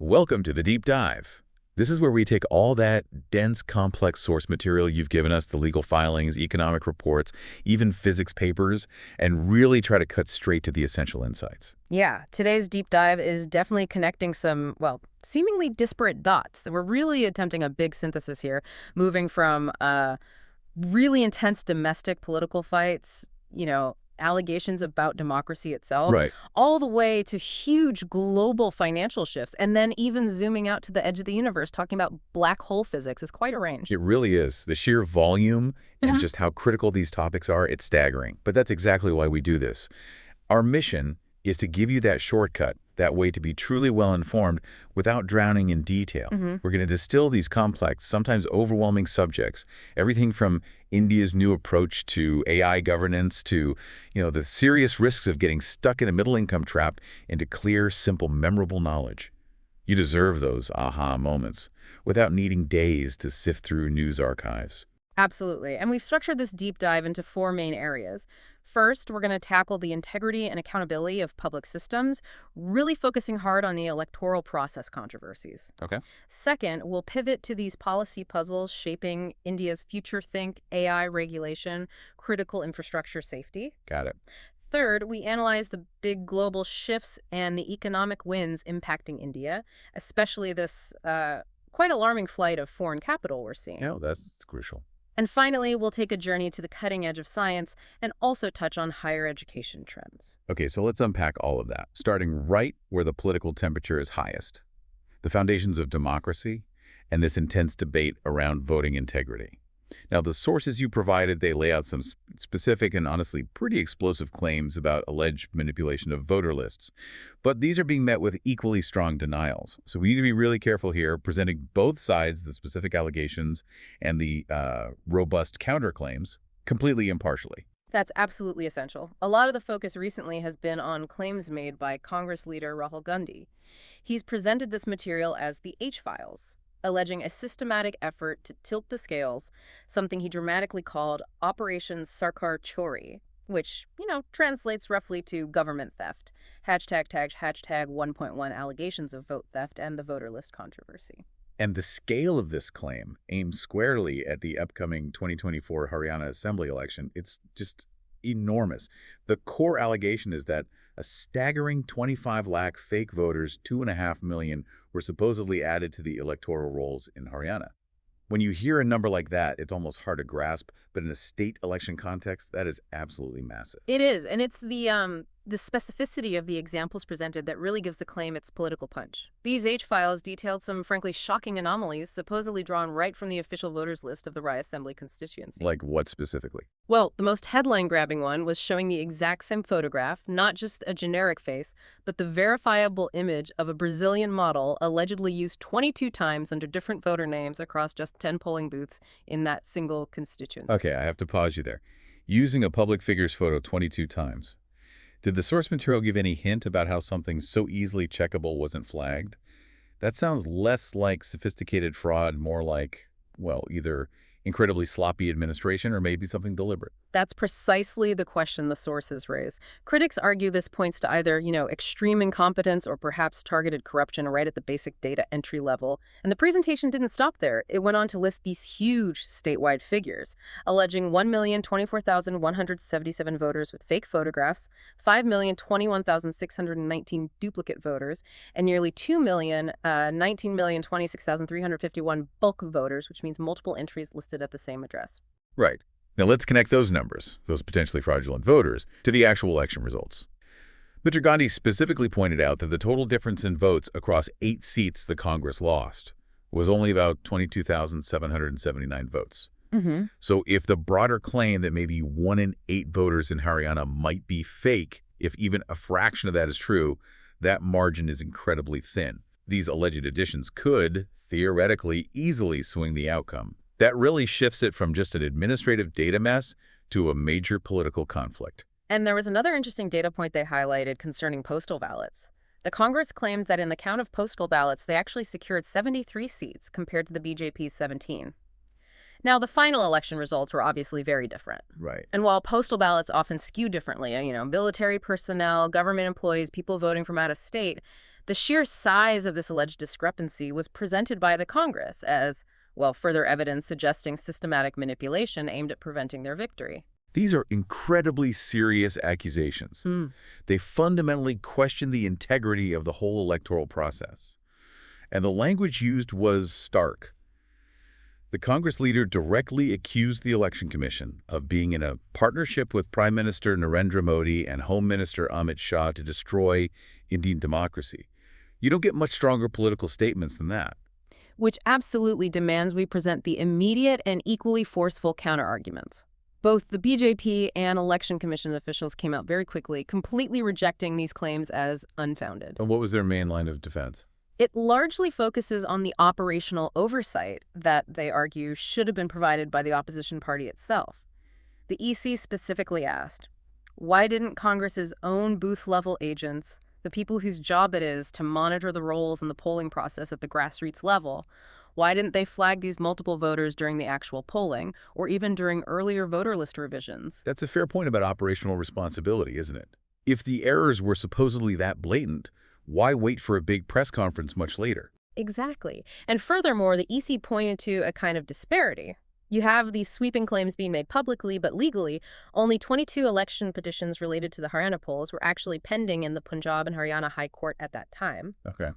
Welcome to the Deep Dive. This is where we take all that dense, complex source material you've given us, the legal filings, economic reports, even physics papers, and really try to cut straight to the essential insights. Yeah, today's deep dive is definitely connecting some, well, seemingly disparate dots. We're really attempting a big synthesis here, moving from really intense domestic political fights, allegations about democracy itself, Right. all the way to huge global financial shifts, and then even zooming out to the edge of the universe, talking about black hole physics is quite a range. It really is. The sheer volume and Mhm. just how critical these topics are, it's staggering. But that's exactly why we do this. Our mission is to give you that shortcut, that way to be truly well-informed without drowning in detail. Mhm. We're going to distill these complex, sometimes overwhelming subjects, everything from India's new approach to AI governance to, the serious risks of getting stuck in a middle-income trap into clear, simple, memorable knowledge. You deserve those aha moments without needing days to sift through news archives. Absolutely. And we've structured this deep dive into four main areas. First, we're going to tackle the integrity and accountability of public systems, really focusing hard on the electoral process controversies. Okay. Second, we'll pivot to these policy puzzles shaping India's future think, AI regulation, critical infrastructure safety. Got it. Third, we analyze the big global shifts and the economic winds impacting India, especially this quite alarming flight of foreign capital we're seeing. Yeah, that's crucial. And finally, we'll take a journey to the cutting edge of science and also touch on higher education trends. Okay, so let's unpack all of that, starting right where the political temperature is highest, the foundations of democracy and this intense debate around voting integrity. Now, the sources you provided, they lay out some specific and honestly pretty explosive claims about alleged manipulation of voter lists. But these are being met with equally strong denials. So we need to be really careful here, presenting both sides, the specific allegations and the robust counterclaims, completely impartially. That's absolutely essential. A lot of the focus recently has been on claims made by Congress leader Rahul Gandhi. He's presented this material as the H-Files, alleging a systematic effort to tilt the scales, something he dramatically called Operation Sarkar Chori, which, translates roughly to government theft. Hashtag 1.1 allegations of vote theft and the voter list controversy. And the scale of this claim aims squarely at the upcoming 2024 Haryana Assembly election. It's just enormous. The core allegation is that a staggering 25 lakh fake voters, 2.5 million, were supposedly added to the electoral rolls in Haryana. When you hear a number like that, it's almost hard to grasp, but in a state election context, that is absolutely massive. It is, and it's the specificity of the examples presented that really gives the claim its political punch. These H-files detailed some frankly shocking anomalies supposedly drawn right from the official voters list of the Rye Assembly constituency. Like what specifically? Well, the most headline-grabbing one was showing the exact same photograph, not just a generic face, but the verifiable image of a Brazilian model allegedly used 22 times under different voter names across just 10 polling booths in that single constituency. Okay, I have to pause you there. Using a public figure's photo 22 times. Did the source material give any hint about how something so easily checkable wasn't flagged? That sounds less like sophisticated fraud, more like, well, either incredibly sloppy administration or maybe something deliberate. That's precisely the question the sources raise. Critics argue this points to either, extreme incompetence or perhaps targeted corruption right at the basic data entry level. And the presentation didn't stop there. It went on to list these huge statewide figures, alleging 1,024,177 voters with fake photographs, 5,021,619 duplicate voters, and nearly 2,019,026,351 bulk voters, which means multiple entries listed at the same address. Right. Now let's connect those numbers, those potentially fraudulent voters, to the actual election results. Mr. Gandhi specifically pointed out that the total difference in votes across 8 seats the Congress lost was only about 22,779 votes. Mm-hmm. So if the broader claim that maybe 1 in 8 voters in Haryana might be fake, if even a fraction of that is true, that margin is incredibly thin. These alleged additions could, theoretically, easily swing the outcome. That really shifts it from just an administrative data mess to a major political conflict. And there was another interesting data point they highlighted concerning postal ballots. The Congress claimed that in the count of postal ballots, they actually secured 73 seats compared to the BJP's 17. Now, the final election results were obviously very different. Right. And while postal ballots often skew differently, military personnel, government employees, people voting from out of state, The sheer size of this alleged discrepancy was presented by the Congress as, well, further evidence suggesting systematic manipulation aimed at preventing their victory. These are incredibly serious accusations. They fundamentally question the integrity of the whole electoral process. And the language used was stark. The Congress leader directly accused the Election Commission of being in a partnership with Prime Minister Narendra Modi and Home Minister Amit Shah to destroy Indian democracy. You don't get much stronger political statements than that. Which absolutely demands we present the immediate and equally forceful counterarguments. Both the BJP and Election Commission officials came out very quickly, completely rejecting these claims as unfounded. And what was their main line of defense? It largely focuses on the operational oversight that they argue should have been provided by the opposition party itself. The EC specifically asked, why didn't Congress's own booth-level agents, the people whose job it is to monitor the rolls in the polling process at the grassroots level, why didn't they flag these multiple voters during the actual polling or even during earlier voter list revisions? That's a fair point about operational responsibility, isn't it? If the errors were supposedly that blatant, why wait for a big press conference much later? Exactly. And furthermore, the EC pointed to a kind of disparity. You have these sweeping claims being made publicly, but legally, only 22 election petitions related to the Haryana polls were actually pending in the Punjab and Haryana High Court at that time. Okay.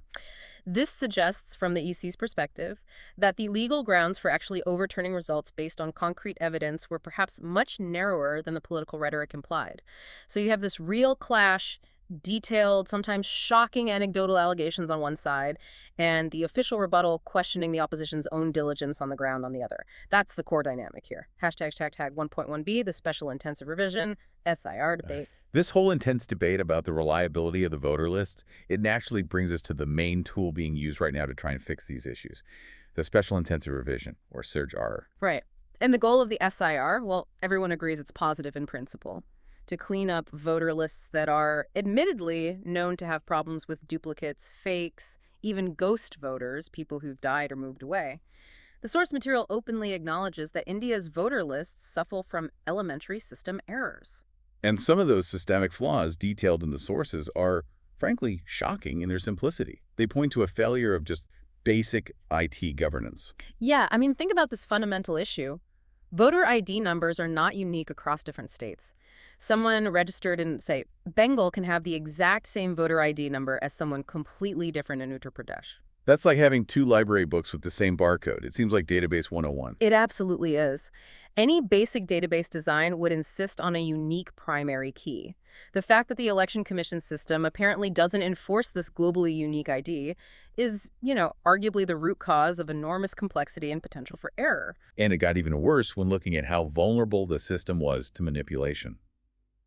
This suggests, from the EC's perspective, that the legal grounds for actually overturning results based on concrete evidence were perhaps much narrower than the political rhetoric implied. So you have this real clash, detailed, sometimes shocking anecdotal allegations on one side, and the official rebuttal questioning the opposition's own diligence on the ground on the other. That's the core dynamic here. Hashtag 1.1b, the special intensive revision, SIR debate. This whole intense debate about the reliability of the voter lists, it naturally brings us to the main tool being used right now to try and fix these issues, the special intensive revision, or SIR. Right. And the goal of the SIR, well, everyone agrees it's positive in principle, to clean up voter lists that are admittedly known to have problems with duplicates, fakes, even ghost voters, people who've died or moved away. The source material openly acknowledges that India's voter lists suffer from elementary system errors. And some of those systemic flaws detailed in the sources are, frankly, shocking in their simplicity. They point to a failure of just basic IT governance. Yeah, I mean, think about this fundamental issue. Voter ID numbers are not unique across different states. Someone registered in, say, Bengal can have the exact same voter ID number as someone completely different in Uttar Pradesh. That's like having two library books with the same barcode. It seems like database 101. It absolutely is. Any basic database design would insist on a unique primary key. The fact that the Election Commission system apparently doesn't enforce this globally unique ID is, arguably the root cause of enormous complexity and potential for error. And it got even worse when looking at how vulnerable the system was to manipulation.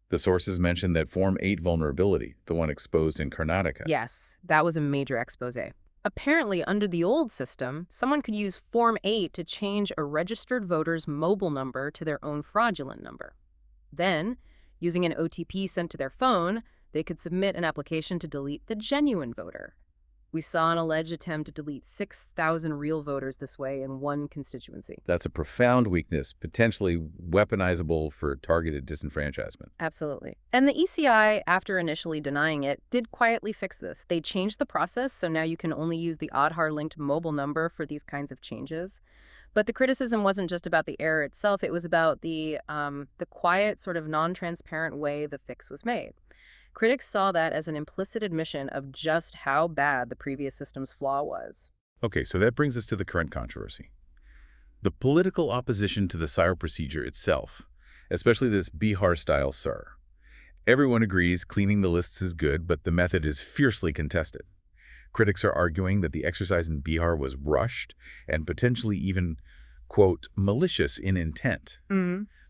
The sources mentioned that Form 8 vulnerability, the one exposed in Karnataka. Yes, that was a major expose. Apparently, under the old system, someone could use Form 8 to change a registered voter's mobile number to their own fraudulent number. Then, using an OTP sent to their phone, they could submit an application to delete the genuine voter. We saw an alleged attempt to delete 6,000 real voters this way in one constituency. That's a profound weakness, potentially weaponizable for targeted disenfranchisement. Absolutely. And the ECI, after initially denying it, did quietly fix this. They changed the process, so now you can only use the Aadhaar-linked mobile number for these kinds of changes. But the criticism wasn't just about the error itself. It was about the quiet, sort of non-transparent way the fix was made. Critics saw that as an implicit admission of just how bad the previous system's flaw was. Okay, so that brings us to the current controversy. The political opposition to the SIR procedure itself, especially this Bihar-style SIR. Everyone agrees cleaning the lists is good, but the method is fiercely contested. Critics are arguing that the exercise in Bihar was rushed and potentially even, quote, malicious in intent.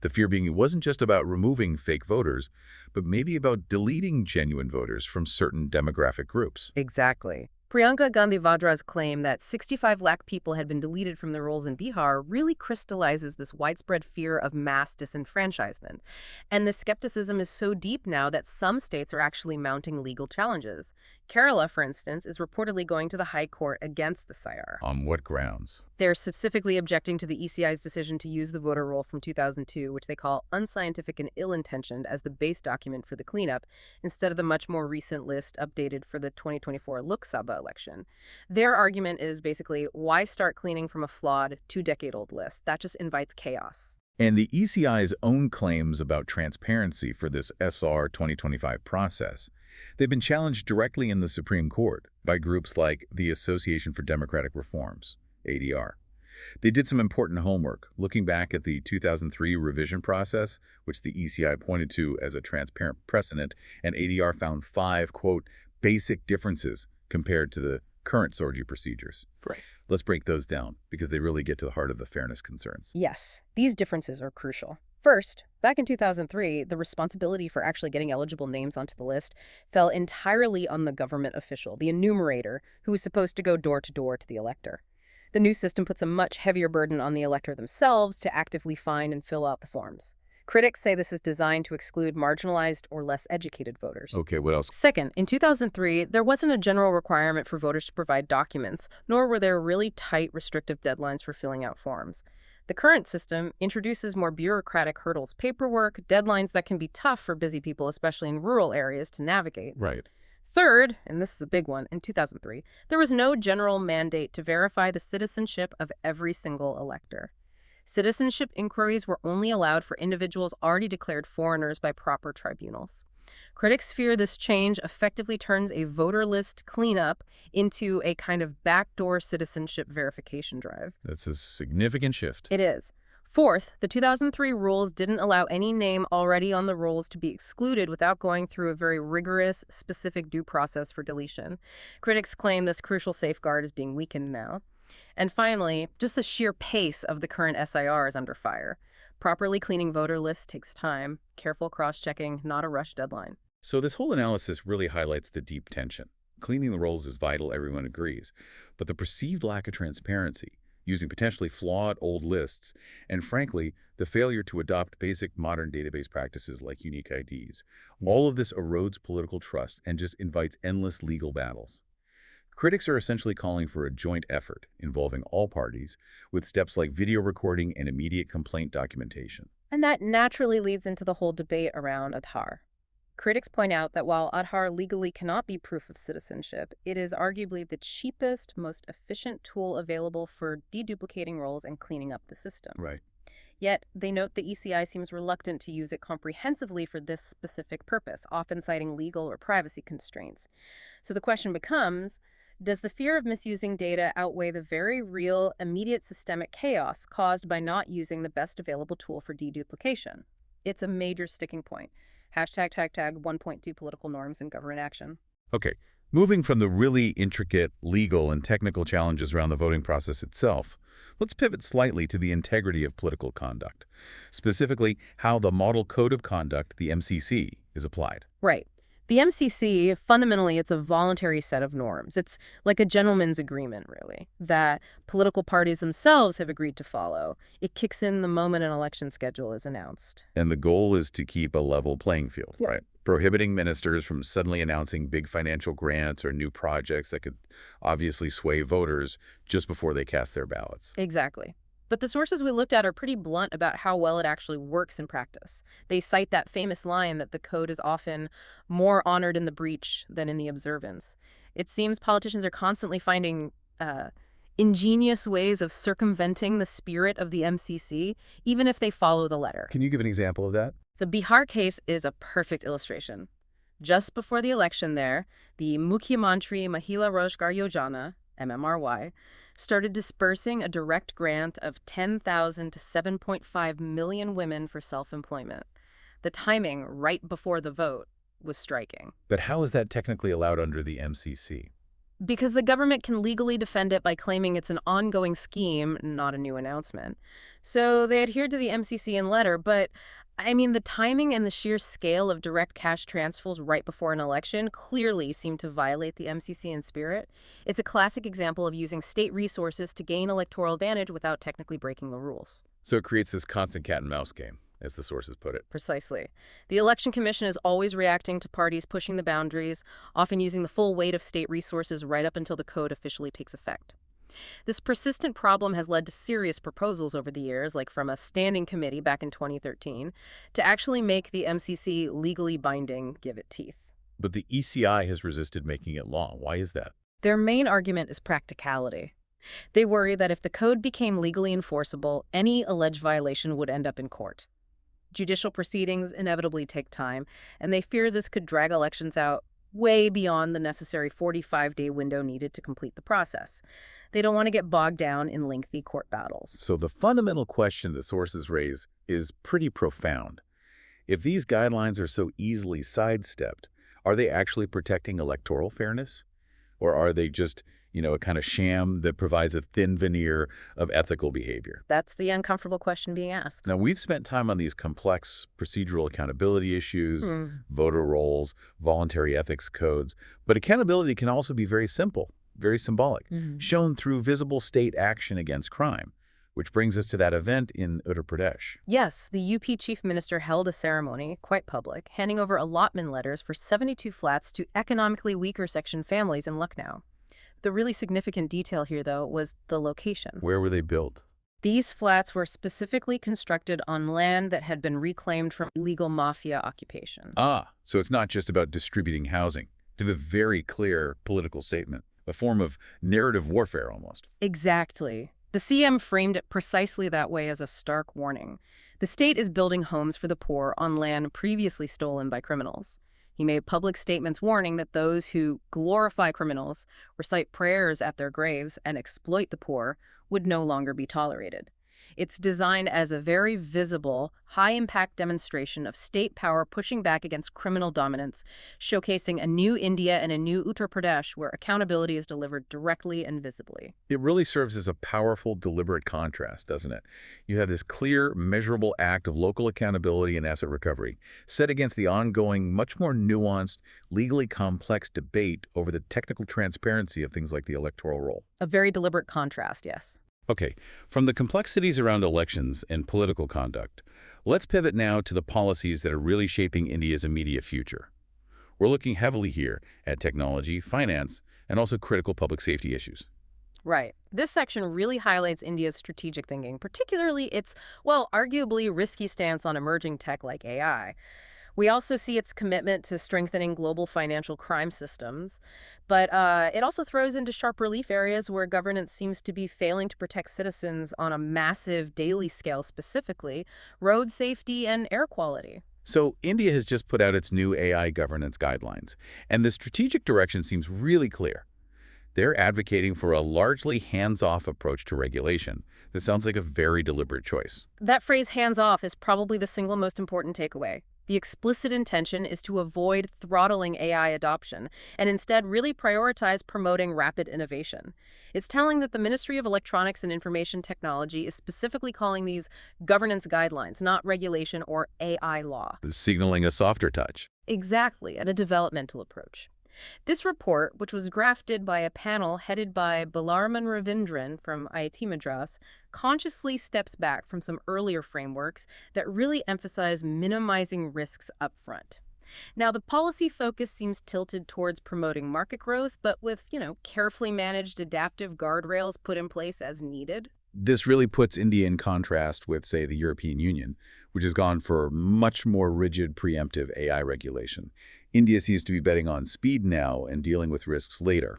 The fear being it wasn't just about removing fake voters, but maybe about deleting genuine voters from certain demographic groups. Exactly. Priyanka Gandhi Vadra's claim that 65 lakh people had been deleted from the rolls in Bihar really crystallizes this widespread fear of mass disenfranchisement. And the skepticism is so deep now that some states are actually mounting legal challenges. Kerala, for instance, is reportedly going to the High Court against the SIR. On what grounds? They're specifically objecting to the ECI's decision to use the voter roll from 2002, which they call unscientific and ill-intentioned, as the base document for the cleanup, instead of the much more recent list updated for the 2024 Lok Sabha election. Their argument is basically, why start cleaning from a flawed, two-decade-old list? That just invites chaos. And the ECI's own claims about transparency for this SR 2025 process, they've been challenged directly in the Supreme Court by groups like the Association for Democratic Reforms, ADR. They did some important homework, looking back at the 2003 revision process, which the ECI pointed to as a transparent precedent, and ADR found 5, quote, basic differences compared to the current SORGI procedures. Right. Let's break those down, because they really get to the heart of the fairness concerns. Yes, these differences are crucial. First, back in 2003, the responsibility for actually getting eligible names onto the list fell entirely on the government official, the enumerator, who was supposed to go door to door to the elector. The new system puts a much heavier burden on the elector themselves to actively find and fill out the forms. Critics say this is designed to exclude marginalized or less educated voters. Okay, what else? Second, in 2003, there wasn't a general requirement for voters to provide documents, nor were there really tight, restrictive deadlines for filling out forms. The current system introduces more bureaucratic hurdles, paperwork, deadlines that can be tough for busy people, especially in rural areas, to navigate. Right. Third, and this is a big one, in 2003, there was no general mandate to verify the citizenship of every single elector. Citizenship inquiries were only allowed for individuals already declared foreigners by proper tribunals. Critics fear this change effectively turns a voter list cleanup into a kind of backdoor citizenship verification drive. That's a significant shift. It is. Fourth, the 2003 rules didn't allow any name already on the rolls to be excluded without going through a very rigorous, specific due process for deletion. Critics claim this crucial safeguard is being weakened now. And finally, just the sheer pace of the current SIR is under fire. Properly cleaning voter lists takes time, careful cross-checking, not a rush deadline. So this whole analysis really highlights the deep tension. Cleaning the rolls is vital, everyone agrees. But the perceived lack of transparency, using potentially flawed old lists, and frankly, the failure to adopt basic modern database practices like unique IDs, all of this erodes political trust and just invites endless legal battles. Critics are essentially calling for a joint effort involving all parties, with steps like video recording and immediate complaint documentation. And that naturally leads into the whole debate around Aadhaar. Critics point out that while Aadhaar legally cannot be proof of citizenship, it is arguably the cheapest, most efficient tool available for deduplicating roles and cleaning up the system. Right. Yet, they note the ECI seems reluctant to use it comprehensively for this specific purpose, often citing legal or privacy constraints. So the question becomes, does the fear of misusing data outweigh the very real, immediate systemic chaos caused by not using the best available tool for deduplication? It's a major sticking point. Hashtag 1.2 political norms and government action. Okay, moving from the really intricate legal and technical challenges around the voting process itself, let's pivot slightly to the integrity of political conduct, specifically how the Model Code of Conduct, the MCC, is applied. Right. The MCC, fundamentally, it's a voluntary set of norms. It's like a gentleman's agreement, really, that political parties themselves have agreed to follow. It kicks in the moment an election schedule is announced. And the goal is to keep a level playing field, Yeah. right? Prohibiting ministers from suddenly announcing big financial grants or new projects that could obviously sway voters just before they cast their ballots. Exactly. But the sources we looked at are pretty blunt about how well it actually works in practice. They cite that famous line that the code is often more honored in the breach than in the observance. It seems politicians are constantly finding ingenious ways of circumventing the spirit of the MCC, even if they follow the letter. Can you give an example of that? The Bihar case is a perfect illustration. Just before the election there, the Mukhyamantri Mahila Rozgar Yojana, MMRY, started dispersing a direct grant of 10,000 to 7.5 million women for self-employment. The timing, right before the vote, was striking. But how is that technically allowed under the MCC? Because the government can legally defend it by claiming it's an ongoing scheme, not a new announcement. So they adhered to the MCC in letter, but I mean, the timing and the sheer scale of direct cash transfers right before an election clearly seem to violate the MCC in spirit. It's a classic example of using state resources to gain electoral advantage without technically breaking the rules. So it creates this constant cat and mouse game. as the sources put it. Precisely. The Election Commission is always reacting to parties pushing the boundaries, often using the full weight of state resources right up until the code officially takes effect. This persistent problem has led to serious proposals over the years, like from a standing committee back in 2013, to actually make the MCC legally binding, give it teeth. But the ECI has resisted making it law. Why is that? Their main argument is practicality. They worry that if the code became legally enforceable, any alleged violation would end up in court. Judicial proceedings inevitably take time, and they fear this could drag elections out way beyond the necessary 45-day window needed to complete the process. They don't want to get bogged down in lengthy court battles. So the fundamental question the sources raise is pretty profound. If these guidelines are so easily sidestepped, are they actually protecting electoral fairness? Or are they just, a kind of sham that provides a thin veneer of ethical behavior? That's the uncomfortable question being asked. Now, we've spent time on these complex procedural accountability issues, voter rolls, voluntary ethics codes, but accountability can also be very simple, very symbolic, shown through visible state action against crime, which brings us to that event in Uttar Pradesh. Yes, the UP chief minister held a ceremony, quite public, handing over allotment letters for 72 flats to economically weaker section families in Lucknow. The really significant detail here, though, was the location. Where were they built? These flats were specifically constructed on land that had been reclaimed from illegal mafia occupation. So it's not just about distributing housing. It's a very clear political statement, a form of narrative warfare almost. Exactly. The CM framed it precisely that way as a stark warning. The state is building homes for the poor on land previously stolen by criminals. He made public statements warning that those who glorify criminals, recite prayers at their graves, and exploit the poor would no longer be tolerated. It's designed as a very visible, high-impact demonstration of state power pushing back against criminal dominance, showcasing a new India and a new Uttar Pradesh where accountability is delivered directly and visibly. It really serves as a powerful, deliberate contrast, doesn't it? You have this clear, measurable act of local accountability and asset recovery, set against the ongoing, much more nuanced, legally complex debate over the technical transparency of things like the electoral roll. A very deliberate contrast, yes. Okay, from the complexities around elections and political conduct, let's pivot now to the policies that are really shaping India's immediate future. We're looking heavily here at technology, finance, and also critical public safety issues. Right. This section really highlights India's strategic thinking, particularly its, arguably risky stance on emerging tech like AI. We also see its commitment to strengthening global financial crime systems, but it also throws into sharp relief areas where governance seems to be failing to protect citizens on a massive daily scale, specifically road safety and air quality. So India has just put out its new AI governance guidelines, and the strategic direction seems really clear. They're advocating for a largely hands-off approach to regulation. This sounds like a very deliberate choice. That phrase hands-off is probably the single most important takeaway. The explicit intention is to avoid throttling AI adoption and instead really prioritize promoting rapid innovation. It's telling that the Ministry of Electronics and Information Technology is specifically calling these governance guidelines, not regulation or AI law. Signaling a softer touch. Exactly, and a developmental approach. This report, which was drafted by a panel headed by Balaraman Ravindran from IIT Madras, consciously steps back from some earlier frameworks that really emphasize minimizing risks up front. Now, the policy focus seems tilted towards promoting market growth, but with, carefully managed adaptive guardrails put in place as needed. This really puts India in contrast with, say, the European Union, which has gone for much more rigid preemptive AI regulation. India seems to be betting on speed now and dealing with risks later.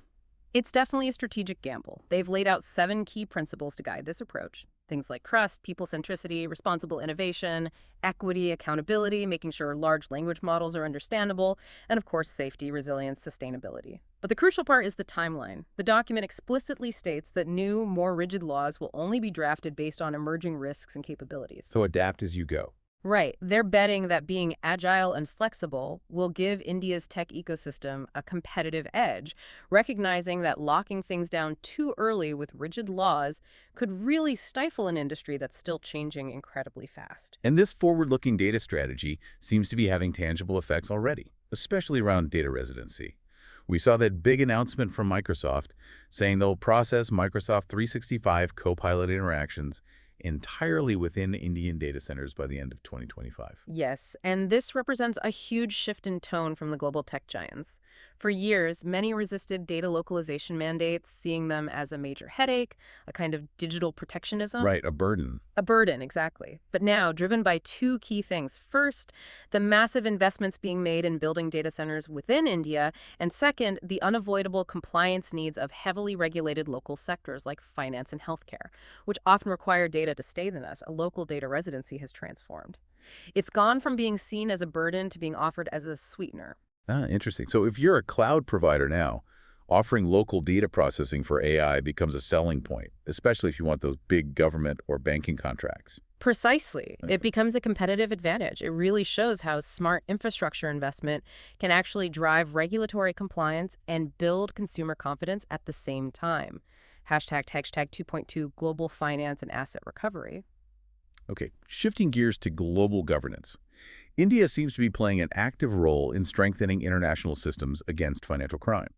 It's definitely a strategic gamble. They've laid out 7 key principles to guide this approach. Things like trust, people centricity, responsible innovation, equity, accountability, making sure large language models are understandable, and of course, safety, resilience, sustainability. But the crucial part is the timeline. The document explicitly states that new, more rigid laws will only be drafted based on emerging risks and capabilities. So adapt as you go. Right. They're betting that being agile and flexible will give India's tech ecosystem a competitive edge, recognizing that locking things down too early with rigid laws could really stifle an industry that's still changing incredibly fast. And this forward-looking data strategy seems to be having tangible effects already, especially around data residency. We saw that big announcement from Microsoft saying they'll process Microsoft 365 Copilot interactions entirely within Indian data centers by the end of 2025. Yes, and this represents a huge shift in tone from the global tech giants. For years, many resisted data localization mandates, seeing them as a major headache, a kind of digital protectionism. Right, a burden. A burden, exactly. But now, driven by two key things. First, the massive investments being made in building data centers within India, and second, the unavoidable compliance needs of heavily regulated local sectors like finance and healthcare, which often require data to stay in us. A local data residency has transformed. It's gone from being seen as a burden to being offered as a sweetener. Ah, interesting. So if you're a cloud provider now, offering local data processing for AI becomes a selling point, especially if you want those big government or banking contracts. Precisely. Okay. It becomes a competitive advantage. It really shows how smart infrastructure investment can actually drive regulatory compliance and build consumer confidence at the same time. Hashtag 2.2 global finance and asset recovery. Okay, shifting gears to global governance. India seems to be playing an active role in strengthening international systems against financial crime.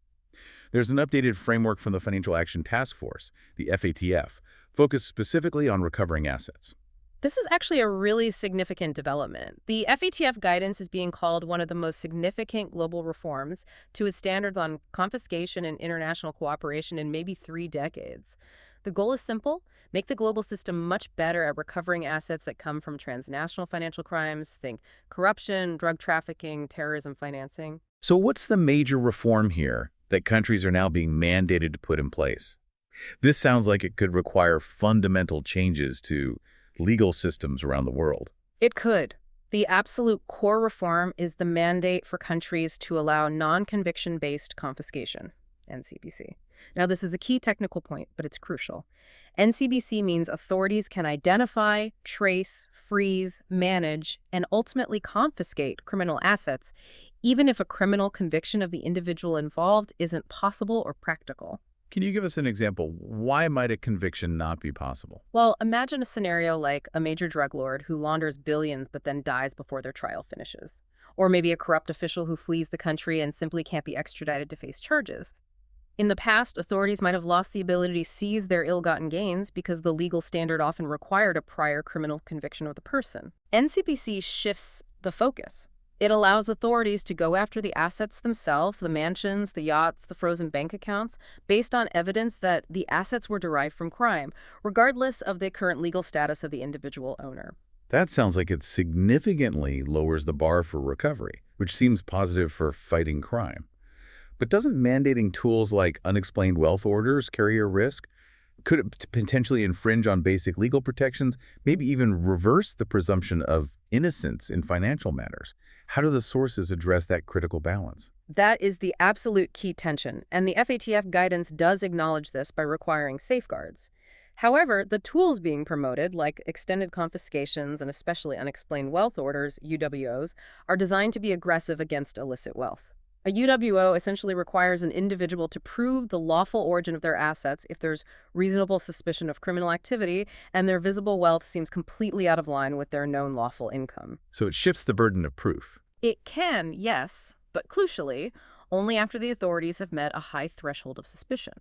There's an updated framework from the Financial Action Task Force, the FATF, focused specifically on recovering assets. This is actually a really significant development. The FATF guidance is being called one of the most significant global reforms to its standards on confiscation and international cooperation in maybe 3 decades. The goal is simple: make the global system much better at recovering assets that come from transnational financial crimes, think corruption, drug trafficking, terrorism financing. So what's the major reform here that countries are now being mandated to put in place? This sounds like it could require fundamental changes to legal systems around the world. It could. The absolute core reform is the mandate for countries to allow non-conviction-based confiscation, NCBC. Now, this is a key technical point, but it's crucial. NCBC means authorities can identify, trace, freeze, manage, and ultimately confiscate criminal assets, even if a criminal conviction of the individual involved isn't possible or practical. Can you give us an example? Why might a conviction not be possible? Well, imagine a scenario like a major drug lord who launders billions but then dies before their trial finishes. Or maybe a corrupt official who flees the country and simply can't be extradited to face charges. In the past, authorities might have lost the ability to seize their ill-gotten gains because the legal standard often required a prior criminal conviction of the person. NCBC shifts the focus. It allows authorities to go after the assets themselves, the mansions, the yachts, the frozen bank accounts, based on evidence that the assets were derived from crime, regardless of the current legal status of the individual owner. That sounds like it significantly lowers the bar for recovery, which seems positive for fighting crime. But doesn't mandating tools like unexplained wealth orders carry a risk? Could it potentially infringe on basic legal protections, maybe even reverse the presumption of innocence in financial matters? How do the sources address that critical balance? That is the absolute key tension, and the FATF guidance does acknowledge this by requiring safeguards. However, the tools being promoted, like extended confiscations and especially unexplained wealth orders, UWOs, are designed to be aggressive against illicit wealth. A UWO essentially requires an individual to prove the lawful origin of their assets if there's reasonable suspicion of criminal activity and their visible wealth seems completely out of line with their known lawful income. So it shifts the burden of proof. It can, yes, but crucially, only after the authorities have met a high threshold of suspicion.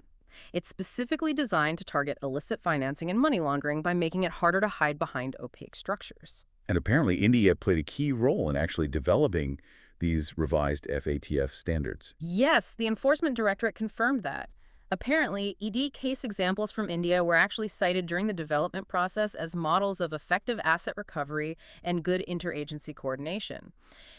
It's specifically designed to target illicit financing and money laundering by making it harder to hide behind opaque structures. And apparently India played a key role in actually developing these revised FATF standards. Yes, the Enforcement Directorate confirmed that. Apparently, ED case examples from India were actually cited during the development process as models of effective asset recovery and good interagency coordination.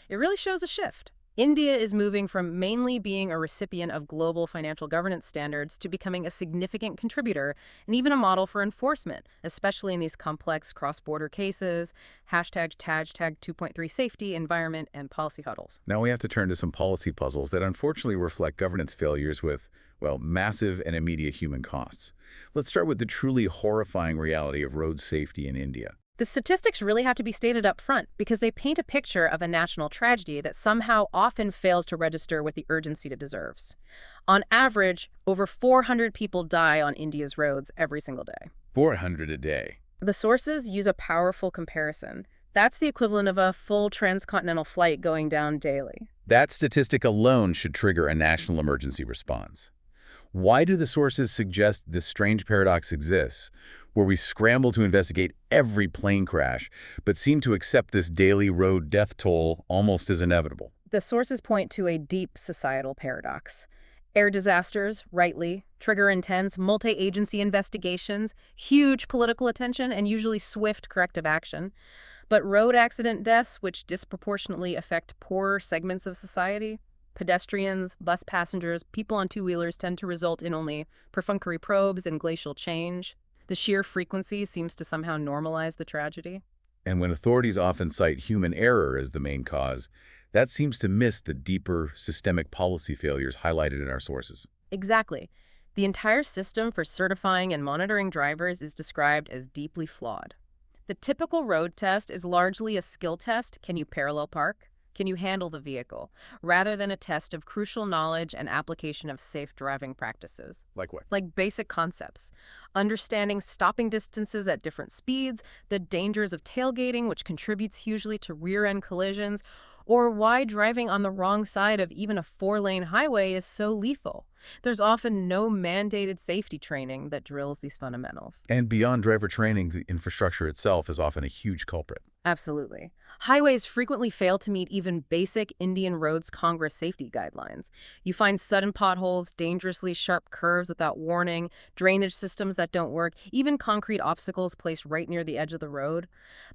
It really shows a shift. India is moving from mainly being a recipient of global financial governance standards to becoming a significant contributor and even a model for enforcement, especially in these complex cross-border cases, hashtag 2.3 safety, environment, and policy huddles. Now we have to turn to some policy puzzles that unfortunately reflect governance failures with, well, massive and immediate human costs. Let's start with the truly horrifying reality of road safety in India. The statistics really have to be stated up front because they paint a picture of a national tragedy that somehow often fails to register with the urgency it deserves. On average, over 400 people die on India's roads every single day. 400 a day. The sources use a powerful comparison. That's the equivalent of a full transcontinental flight going down daily. That statistic alone should trigger a national emergency response. Why do the sources suggest this strange paradox exists? where we scramble to investigate every plane crash, but seem to accept this daily road death toll almost as inevitable. The sources point to a deep societal paradox. Air disasters, rightly, trigger intense, multi-agency investigations, huge political attention, and usually swift corrective action. But road accident deaths, which disproportionately affect poorer segments of society, pedestrians, bus passengers, people on two-wheelers, tend to result in only perfunctory probes and glacial change. The sheer frequency seems to somehow normalize the tragedy. And when authorities often cite human error as the main cause, that seems to miss the deeper systemic policy failures highlighted in our sources. Exactly. The entire system for certifying and monitoring drivers is described as deeply flawed. The typical road test is largely a skill test. Can you parallel park? Can you handle the vehicle? Rather than a test of crucial knowledge and application of safe driving practices. Like what? Like basic concepts. Understanding stopping distances at different speeds, the dangers of tailgating, which contributes hugely to rear-end collisions, or why driving on the wrong side of even a 4-lane highway is so lethal. There's often no mandated safety training that drills these fundamentals. And beyond driver training, the infrastructure itself is often a huge culprit. Absolutely. Highways frequently fail to meet even basic Indian Roads Congress safety guidelines. You find sudden potholes, dangerously sharp curves without warning, drainage systems that don't work, even concrete obstacles placed right near the edge of the road.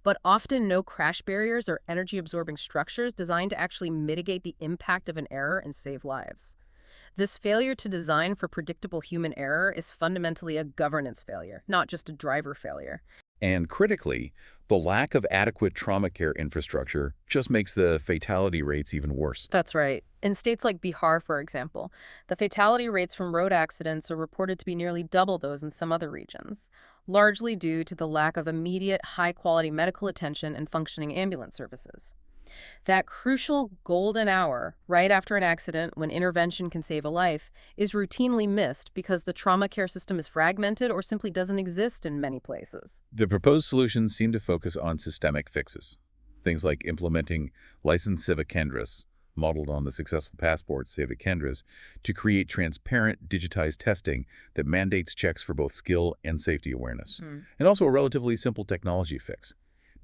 But often no crash barriers or energy-absorbing structures designed to actually mitigate the impact of an error and save lives. This failure to design for predictable human error is fundamentally a governance failure, not just a driver failure. And critically, the lack of adequate trauma care infrastructure just makes the fatality rates even worse. That's right. In states like Bihar, for example, the fatality rates from road accidents are reported to be nearly double those in some other regions, largely due to the lack of immediate, high-quality medical attention and functioning ambulance services. That crucial golden hour, right after an accident when intervention can save a life, is routinely missed because the trauma care system is fragmented or simply doesn't exist in many places. The proposed solutions seem to focus on systemic fixes. Things like implementing licensed civic kendras, modeled on the successful passport civic kendras, to create transparent, digitized testing that mandates checks for both skill and safety awareness. And also a relatively simple technology fix,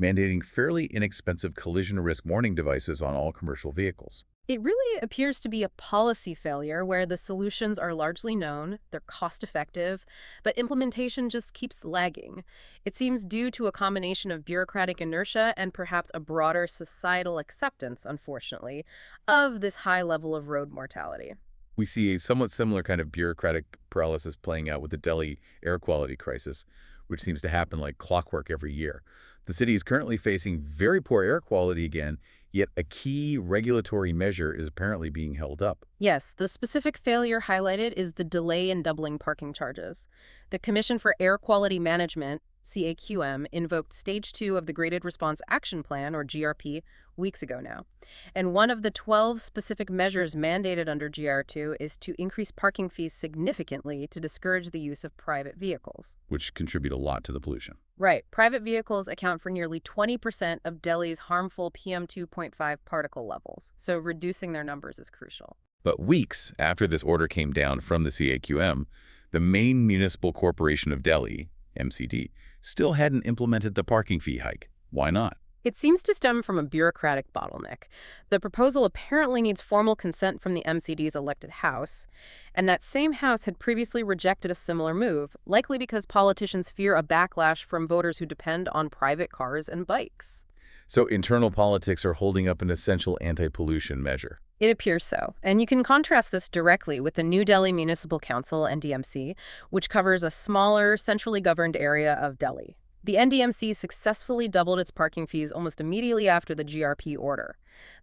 mandating fairly inexpensive collision risk warning devices on all commercial vehicles. It really appears to be a policy failure where the solutions are largely known, they're cost-effective, but implementation just keeps lagging. It seems due to a combination of bureaucratic inertia and perhaps a broader societal acceptance, unfortunately, of this high level of road mortality. We see a somewhat similar kind of bureaucratic paralysis playing out with the Delhi air quality crisis, which seems to happen like clockwork every year. The city is currently facing very poor air quality again, yet a key regulatory measure is apparently being held up. Yes, the specific failure highlighted is the delay in doubling parking charges. The Commission for Air Quality Management, CAQM, invoked Stage 2 of the Graded Response Action Plan, or GRP, weeks ago now. And one of the 12 specific measures mandated under GR2 is to increase parking fees significantly to discourage the use of private vehicles. Which contribute a lot to the pollution. Right. Private vehicles account for nearly 20% of Delhi's harmful PM2.5 particle levels, so reducing their numbers is crucial. But weeks after this order came down from the CAQM, the main municipal corporation of Delhi, MCD, still hadn't implemented the parking fee hike. Why not? It seems to stem from a bureaucratic bottleneck. The proposal apparently needs formal consent from the MCD's elected House, and that same House had previously rejected a similar move, likely because politicians fear a backlash from voters who depend on private cars and bikes. So internal politics are holding up an essential anti-pollution measure. It appears so, and you can contrast this directly with the New Delhi Municipal Council, NDMC, which covers a smaller, centrally governed area of Delhi. The NDMC successfully doubled its parking fees almost immediately after the GRP order.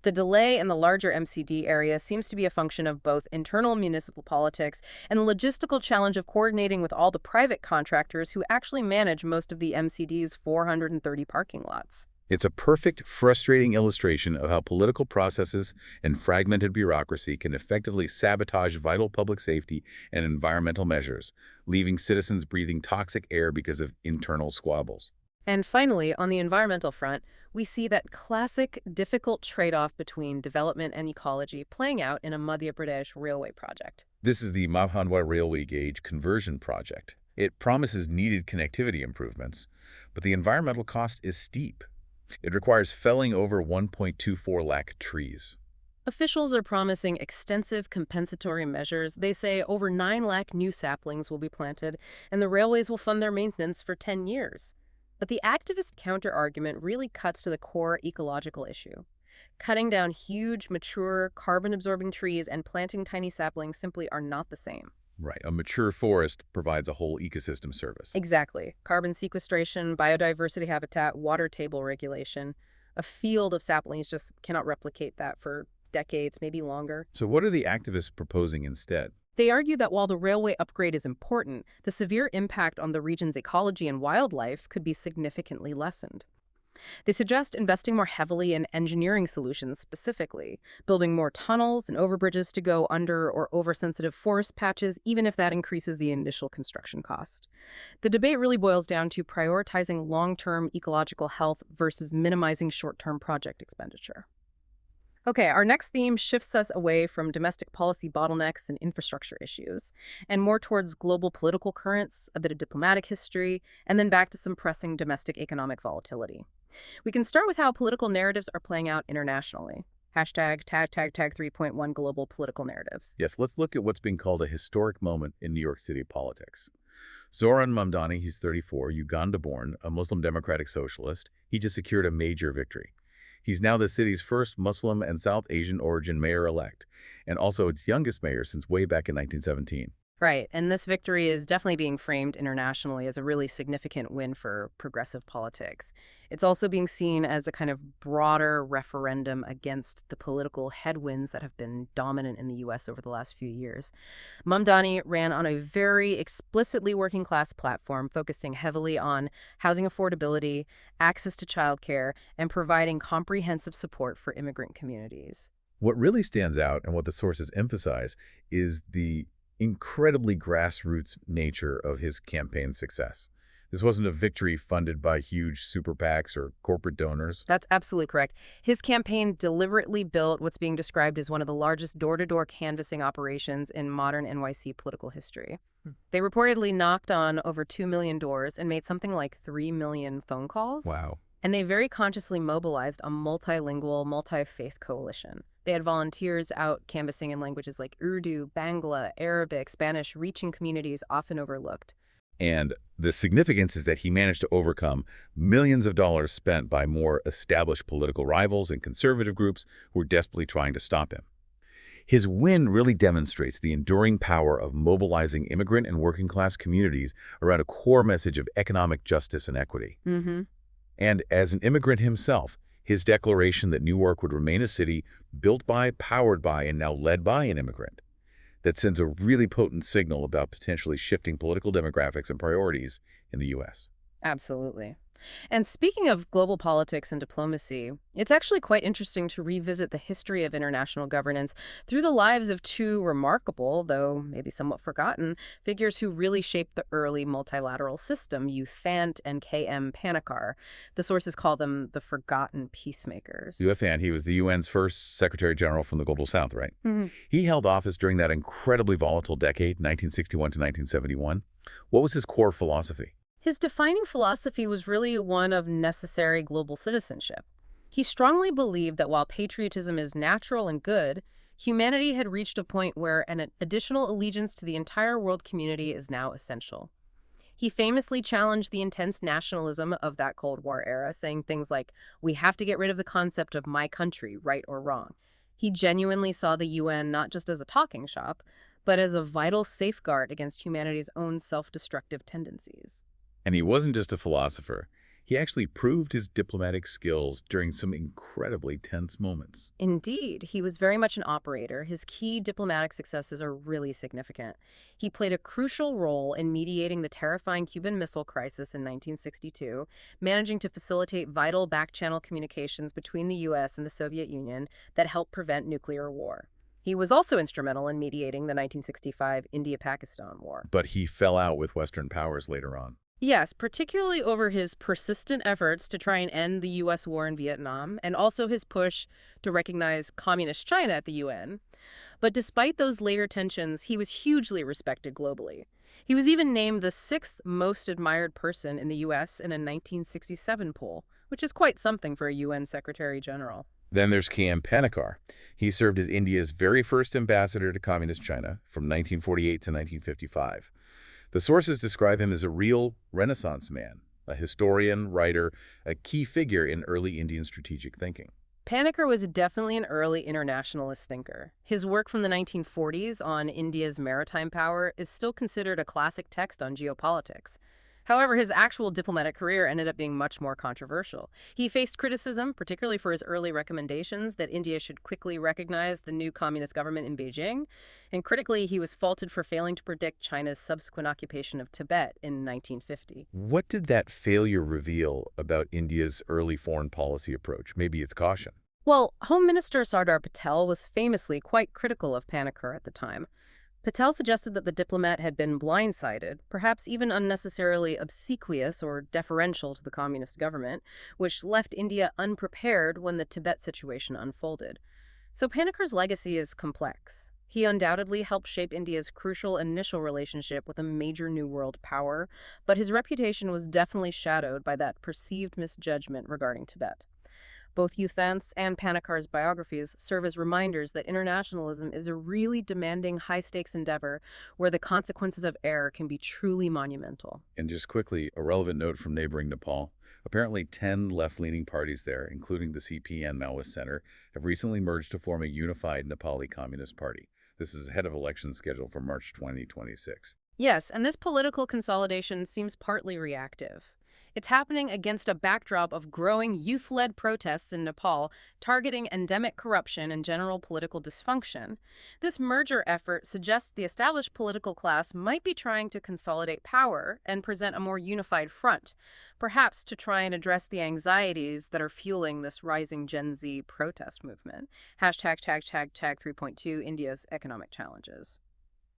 The delay in the larger MCD area seems to be a function of both internal municipal politics and the logistical challenge of coordinating with all the private contractors who actually manage most of the MCD's 430 parking lots. It's a perfect, frustrating illustration of how political processes and fragmented bureaucracy can effectively sabotage vital public safety and environmental measures, leaving citizens breathing toxic air because of internal squabbles. And finally, on the environmental front, we see that classic, difficult trade-off between development and ecology playing out in a Madhya Pradesh railway project. This is the Mahandwa Railway Gauge Conversion Project. It promises needed connectivity improvements, but the environmental cost is steep. It requires felling over 1.24 lakh trees. Officials are promising extensive compensatory measures. They say over 9 lakh new saplings will be planted, and the railways will fund their maintenance for 10 years. But the activist counter-argument really cuts to the core ecological issue. Cutting down huge, mature, carbon-absorbing trees and planting tiny saplings simply are not the same. Right, a mature forest provides a whole ecosystem service. Exactly. Carbon sequestration, biodiversity habitat, water table regulation. A field of saplings just cannot replicate that for decades, maybe longer. So what are the activists proposing instead? They argue that while the railway upgrade is important, the severe impact on the region's ecology and wildlife could be significantly lessened. They suggest investing more heavily in engineering solutions specifically, building more tunnels and overbridges to go under or over sensitive forest patches, even if that increases the initial construction cost. The debate really boils down to prioritizing long-term ecological health versus minimizing short-term project expenditure. Okay, our next theme shifts us away from domestic policy bottlenecks and infrastructure issues, and more towards global political currents, a bit of diplomatic history, and then back to some pressing domestic economic volatility. We can start with how political narratives are playing out internationally. Hashtag tag 3.1 global political narratives. Yes, let's look at what's being called a historic moment in New York City politics. Zoran Mamdani, he's 34, Uganda-born, a Muslim democratic socialist. He just secured a major victory. He's now the city's first Muslim and South Asian origin mayor-elect, and also its youngest mayor since way back in 1917. Right, and this victory is definitely being framed internationally as a really significant win for progressive politics. It's also being seen as a kind of broader referendum against the political headwinds that have been dominant in the U.S. over the last few years. Mamdani ran on a very explicitly working-class platform, focusing heavily on housing affordability, access to childcare, and providing comprehensive support for immigrant communities. What really stands out, and what the sources emphasize, is the incredibly grassroots nature of his campaign success. This wasn't a victory funded by huge super PACs or corporate donors. That's absolutely correct. His campaign deliberately built what's being described as one of the largest door-to-door canvassing operations in modern NYC political history. They reportedly knocked on over 2 million doors and made something like 3 million phone calls. Wow. And they very consciously mobilized a multilingual, multi-faith coalition. They had volunteers out canvassing in languages like Urdu, Bangla, Arabic, Spanish, reaching communities often overlooked. And the significance is that he managed to overcome millions of dollars spent by more established political rivals and conservative groups who were desperately trying to stop him. His win really demonstrates the enduring power of mobilizing immigrant and working-class communities around a core message of economic justice and equity. And as an immigrant himself, his declaration that New York would remain a city built by, powered by, and now led by an immigrant, that sends a really potent signal about potentially shifting political demographics and priorities in the U.S. Absolutely. And speaking of global politics and diplomacy, it's actually quite interesting to revisit the history of international governance through the lives of two remarkable, though maybe somewhat forgotten, figures who really shaped the early multilateral system, U Thant and K.M. Panikar. The sources call them the forgotten peacemakers. U Thant, he was the UN's first Secretary General from the Global South, right? He held office during that incredibly volatile decade, 1961 to 1971. What was his core philosophy? His defining philosophy was really one of necessary global citizenship. He strongly believed that while patriotism is natural and good, humanity had reached a point where an additional allegiance to the entire world community is now essential. He famously challenged the intense nationalism of that Cold War era, saying things like, "We have to get rid of the concept of my country, right or wrong." He genuinely saw the UN not just as a talking shop, but as a vital safeguard against humanity's own self-destructive tendencies. And he wasn't just a philosopher. He actually proved his diplomatic skills during some incredibly tense moments. Indeed, he was very much an operator. His key diplomatic successes are really significant. He played a crucial role in mediating the terrifying Cuban Missile Crisis in 1962, managing to facilitate vital back-channel communications between the U.S. and the Soviet Union that helped prevent nuclear war. He was also instrumental in mediating the 1965 India-Pakistan War. But he fell out with Western powers later on. Yes, particularly over his persistent efforts to try and end the U.S. war in Vietnam, and also his push to recognize Communist China at the UN. But despite those later tensions, he was hugely respected globally. He was even named the 6th most admired person in the U.S. in a 1967 poll, which is quite something for a UN Secretary General. Then there's K.M. Panikkar. He served as India's very first ambassador to Communist China from 1948 to 1955. The sources describe him as a real Renaissance man, a historian, writer, a key figure in early Indian strategic thinking. Panikkar was definitely an early internationalist thinker. His work from the 1940s on India's maritime power is still considered a classic text on geopolitics. However, his actual diplomatic career ended up being much more controversial. He faced criticism, particularly for his early recommendations that India should quickly recognize the new communist government in Beijing. And critically, he was faulted for failing to predict China's subsequent occupation of Tibet in 1950. What did that failure reveal about India's early foreign policy approach? Maybe its caution. Well, Home Minister Sardar Patel was famously quite critical of Panikkar at the time. Patel suggested that the diplomat had been blindsided, perhaps even unnecessarily obsequious or deferential to the communist government, which left India unprepared when the Tibet situation unfolded. So Panikkar's legacy is complex. He undoubtedly helped shape India's crucial initial relationship with a major New World power, but his reputation was definitely shadowed by that perceived misjudgment regarding Tibet. Both Euthant's and Panikkar's biographies serve as reminders that internationalism is a really demanding, high-stakes endeavor where the consequences of error can be truly monumental. And just quickly, a relevant note from neighboring Nepal. Apparently 10 left-leaning parties there, including the CP and Maoist Center, have recently merged to form a unified Nepali Communist Party. This is ahead of elections scheduled for March 2026. Yes, and this political consolidation seems partly reactive. It's happening against a backdrop of growing youth-led protests in Nepal targeting endemic corruption and general political dysfunction. This merger effort suggests the established political class might be trying to consolidate power and present a more unified front, perhaps to try and address the anxieties that are fueling this rising Gen Z protest movement. Hashtag 3.2 India's economic challenges.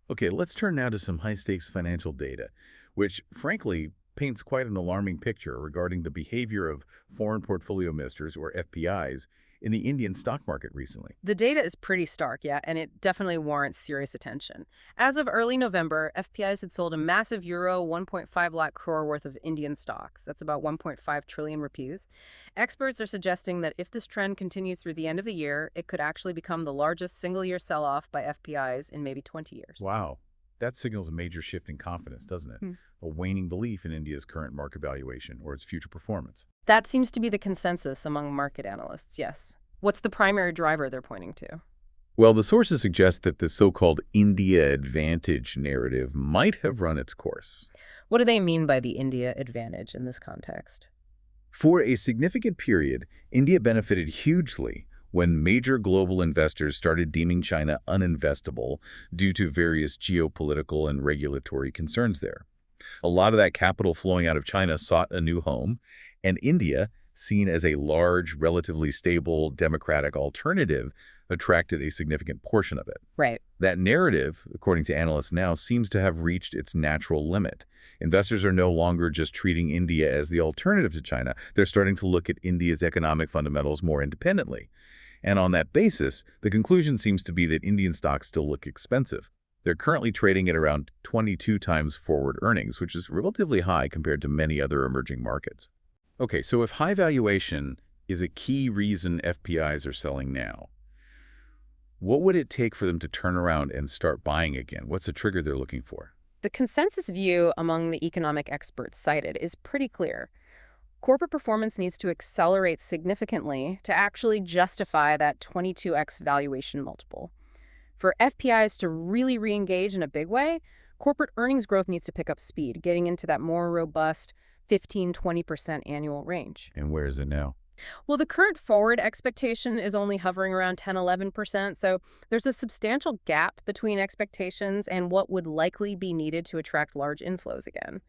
Okay, let's turn now to some high-stakes financial data, which, frankly, paints quite an alarming picture regarding the behavior of foreign portfolio misters, or FPIs, in the Indian stock market recently. The data is pretty stark, yeah, and it definitely warrants serious attention. As of early November, FPIs had sold a massive euro 1.5 lakh crore worth of Indian stocks. That's about 1.5 trillion rupees. Experts are suggesting that if this trend continues through the end of the year, it could actually become the largest single-year sell-off by FPIs in maybe 20 years. Wow. That signals a major shift in confidence, doesn't it? A waning belief in India's current market valuation or its future performance. That seems to be the consensus among market analysts, yes. What's the primary driver they're pointing to? Well, the sources suggest that the so-called India advantage narrative might have run its course. What do they mean by the India advantage in this context? For a significant period, India benefited hugely when major global investors started deeming China uninvestable due to various geopolitical and regulatory concerns there. A lot of that capital flowing out of China sought a new home, and India, seen as a large, relatively stable, democratic alternative, attracted a significant portion of it. Right. That narrative, according to analysts now, seems to have reached its natural limit. Investors are no longer just treating India as the alternative to China. They're starting to look at India's economic fundamentals more independently. And on that basis, the conclusion seems to be that Indian stocks still look expensive. They're currently trading at around 22 times forward earnings, which is relatively high compared to many other emerging markets. Okay, so if high valuation is a key reason FPIs are selling now, what would it take for them to turn around and start buying again? What's the trigger they're looking for? The consensus view among the economic experts cited is pretty clear. Corporate performance needs to accelerate significantly to actually justify that 22x valuation multiple. For FPIs to really re-engage in a big way, corporate earnings growth needs to pick up speed, getting into that more robust 15–20% annual range. And where is it now? Well, the current forward expectation is only hovering around 10–11%, so there's a substantial gap between expectations and what would likely be needed to attract large inflows again.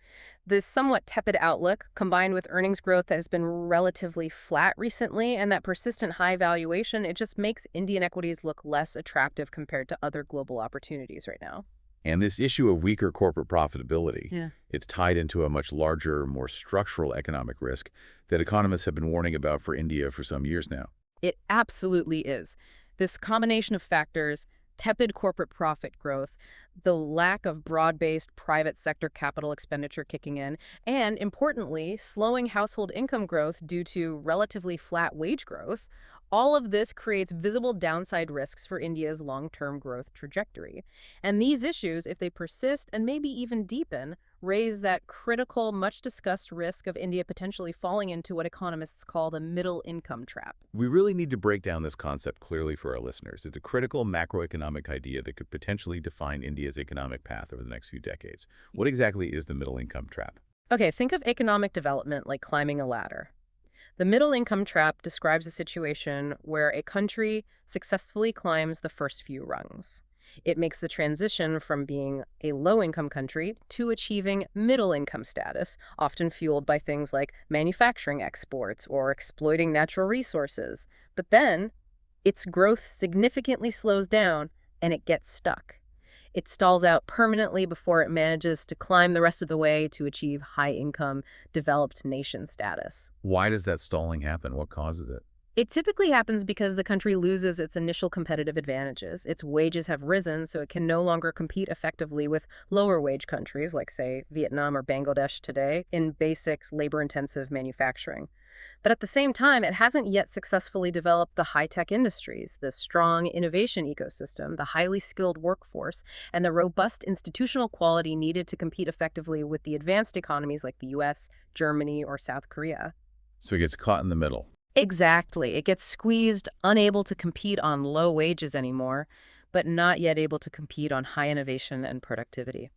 This somewhat tepid outlook, combined with earnings growth that has been relatively flat recently and that persistent high valuation, it just makes Indian equities look less attractive compared to other global opportunities right now. And this issue of weaker corporate profitability, it's tied into a much larger, more structural economic risk that economists have been warning about for India for some years now. It absolutely is. This combination of factors, tepid corporate profit growth, the lack of broad-based private sector capital expenditure kicking in, and importantly, slowing household income growth due to relatively flat wage growth, all of this creates visible downside risks for India's long-term growth trajectory. And these issues, if they persist and maybe even deepen, raise that critical, much-discussed risk of India potentially falling into what economists call the middle income trap. We really need to break down this concept clearly for our listeners. It's a critical macroeconomic idea that could potentially define India's economic path over the next few decades. What exactly is the middle income trap? Okay, think of economic development like climbing a ladder. The middle income trap describes a situation where a country successfully climbs the first few rungs. It makes the transition from being a low-income country to achieving middle-income status, often fueled by things like manufacturing exports or exploiting natural resources. But then, its growth significantly slows down and it gets stuck. It stalls out permanently before it manages to climb the rest of the way to achieve high-income, developed nation status. Why does that stalling happen? What causes it? It typically happens because the country loses its initial competitive advantages. Its wages have risen, so it can no longer compete effectively with lower-wage countries like, say, Vietnam or Bangladesh today in basics, labor-intensive manufacturing. But at the same time, it hasn't yet successfully developed the high-tech industries, the strong innovation ecosystem, the highly skilled workforce, and the robust institutional quality needed to compete effectively with the advanced economies like the US, Germany, or South Korea. So it gets caught in the middle. Exactly. It gets squeezed, unable to compete on low wages anymore, but not yet able to compete on high innovation and productivity.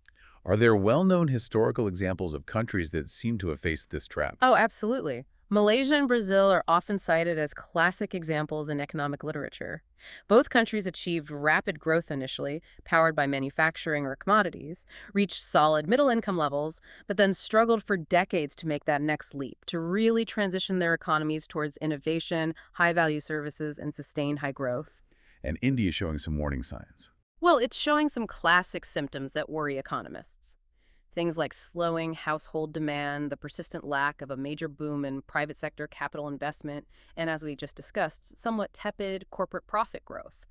Are there well-known historical examples of countries that seem to have faced this trap? Oh, absolutely. Malaysia and Brazil are often cited as classic examples in economic literature. Both countries achieved rapid growth initially, powered by manufacturing or commodities, reached solid middle-income levels, but then struggled for decades to make that next leap, to really transition their economies towards innovation, high-value services, and sustained high growth. And India is showing some warning signs. Well, it's showing some classic symptoms that worry economists. Things like slowing household demand, the persistent lack of a major boom in private sector capital investment, and as we just discussed, somewhat tepid corporate profit growth.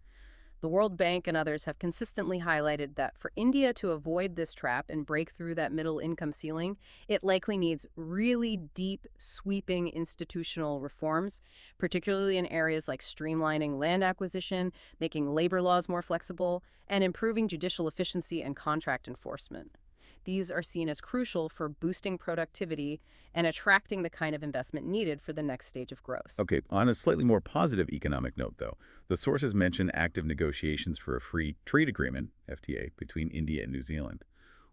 The World Bank and others have consistently highlighted that for India to avoid this trap and break through that middle income ceiling, it likely needs really deep, sweeping institutional reforms, particularly in areas like streamlining land acquisition, making labor laws more flexible, and improving judicial efficiency and contract enforcement. These are seen as crucial for boosting productivity and attracting the kind of investment needed for the next stage of growth. Okay, on a slightly more positive economic note, though, the sources mention active negotiations for a free trade agreement, FTA, between India and New Zealand.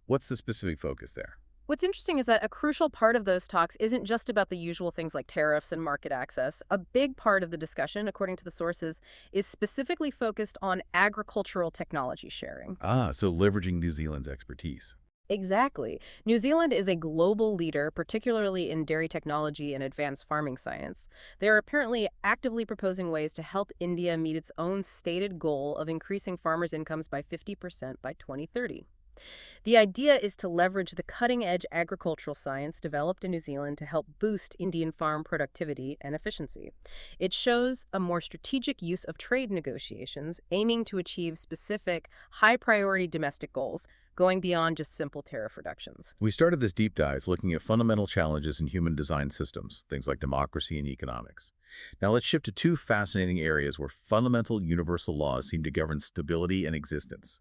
What's the specific focus there? What's interesting is that a crucial part of those talks isn't just about the usual things like tariffs and market access. A big part of the discussion, according to the sources, is specifically focused on agricultural technology sharing. Ah, so leveraging New Zealand's expertise. Exactly. New Zealand is a global leader, particularly in dairy technology and advanced farming science. They are apparently actively proposing ways to help India meet its own stated goal of increasing farmers' incomes by 50% by 2030. The idea is to leverage the cutting-edge agricultural science developed in New Zealand to help boost Indian farm productivity and efficiency. It shows a more strategic use of trade negotiations, aiming to achieve specific, high-priority domestic goals, going beyond just simple tariff reductions. We started this deep dive looking at fundamental challenges in human design systems, things like democracy and economics. Now let's shift to two fascinating areas where fundamental universal laws seem to govern stability and existence: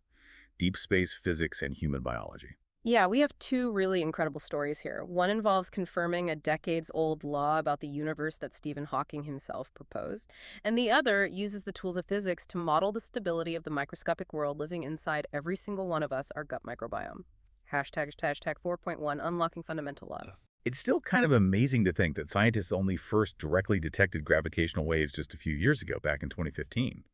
deep space physics and human biology. Yeah, we have two really incredible stories here. One involves confirming a decades-old law about the universe that Stephen Hawking himself proposed, and the other uses the tools of physics to model the stability of the microscopic world living inside every single one of us, our gut microbiome. Hashtag 4.1, Unlocking Fundamental Laws. It's still kind of amazing to think that scientists only first directly detected gravitational waves just a few years ago, back in 2015.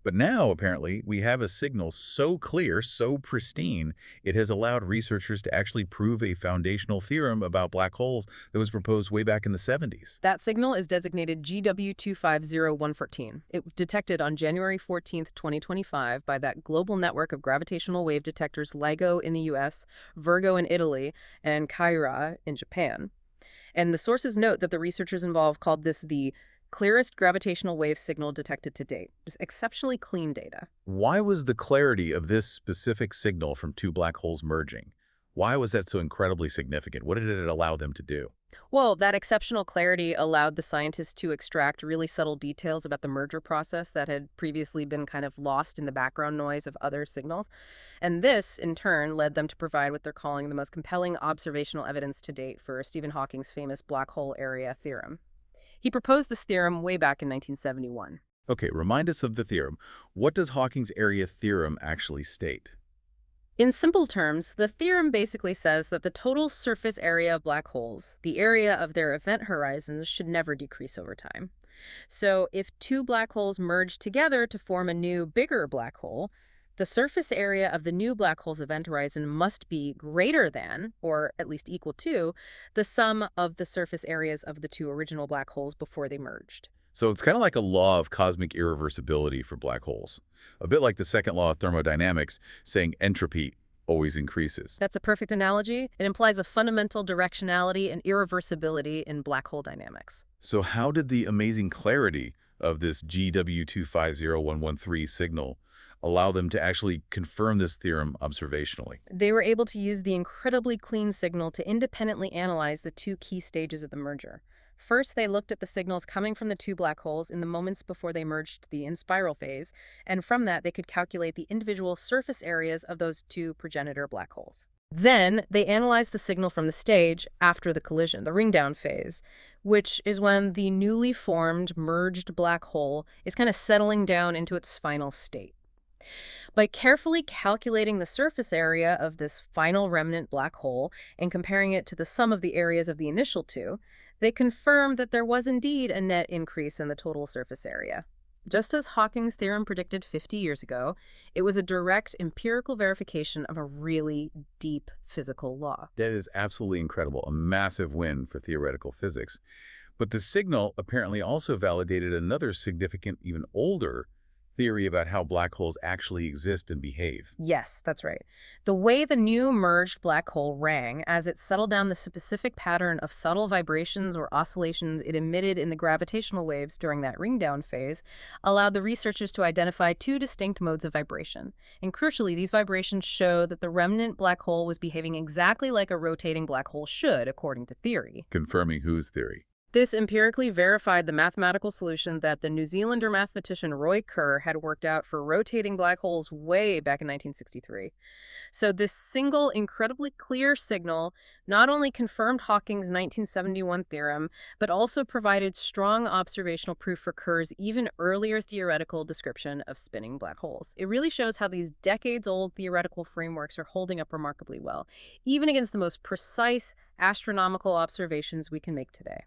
But now, apparently, we have a signal so clear, so pristine, it has allowed researchers to actually prove a foundational theorem about black holes that was proposed way back in the 70s. That signal is designated GW250114. It was detected on January 14, 2025 by that global network of gravitational wave detectors LIGO in the US, Virgo in Italy, and Kaira in Japan. And the sources note that the researchers involved called this the Clearest gravitational wave signal detected to date. Just exceptionally clean data. Why was the clarity of this specific signal from two black holes merging? Why was that so incredibly significant? What did it allow them to do? Well, that exceptional clarity allowed the scientists to extract really subtle details about the merger process that had previously been kind of lost in the background noise of other signals. And this, in turn, led them to provide what they're calling the most compelling observational evidence to date for Stephen Hawking's famous black hole area theorem. He proposed this theorem way back in 1971. Okay, remind us of the theorem. What does Hawking's area theorem actually state? In simple terms, the theorem basically says that the total surface area of black holes, the area of their event horizons, should never decrease over time. So if two black holes merge together to form a new, bigger black hole, the surface area of the new black hole's event horizon must be greater than, or at least equal to, the sum of the surface areas of the two original black holes before they merged. So it's kind of like a law of cosmic irreversibility for black holes. A bit like the second law of thermodynamics saying entropy always increases. That's a perfect analogy. It implies a fundamental directionality and irreversibility in black hole dynamics. So how did the amazing clarity of this GW250113 signal allow them to actually confirm this theorem observationally? They were able to use the incredibly clean signal to independently analyze the two key stages of the merger. First, they looked at the signals coming from the two black holes in the moments before they merged the in-spiral phase, and from that they could calculate the individual surface areas of those two progenitor black holes. Then, they analyzed the signal from the stage after the collision, the ring-down phase, which is when the newly formed, merged black hole is kind of settling down into its final state. By carefully calculating the surface area of this final remnant black hole and comparing it to the sum of the areas of the initial two, they confirmed that there was indeed a net increase in the total surface area. Just as Hawking's theorem predicted 50 years ago, it was a direct empirical verification of a really deep physical law. That is absolutely incredible, a massive win for theoretical physics. But the signal apparently also validated another significant, even older theory about how black holes actually exist and behave. Yes, that's right. The way the new merged black hole rang as it settled down the specific pattern of subtle vibrations or oscillations it emitted in the gravitational waves during that ring-down phase allowed the researchers to identify two distinct modes of vibration. And crucially, these vibrations show that the remnant black hole was behaving exactly like a rotating black hole should, according to theory. Confirming whose theory? This empirically verified the mathematical solution that the New Zealander mathematician Roy Kerr had worked out for rotating black holes way back in 1963. So this single, incredibly clear signal not only confirmed Hawking's 1971 theorem, but also provided strong observational proof for Kerr's even earlier theoretical description of spinning black holes. It really shows how these decades-old theoretical frameworks are holding up remarkably well, even against the most precise astronomical observations we can make today.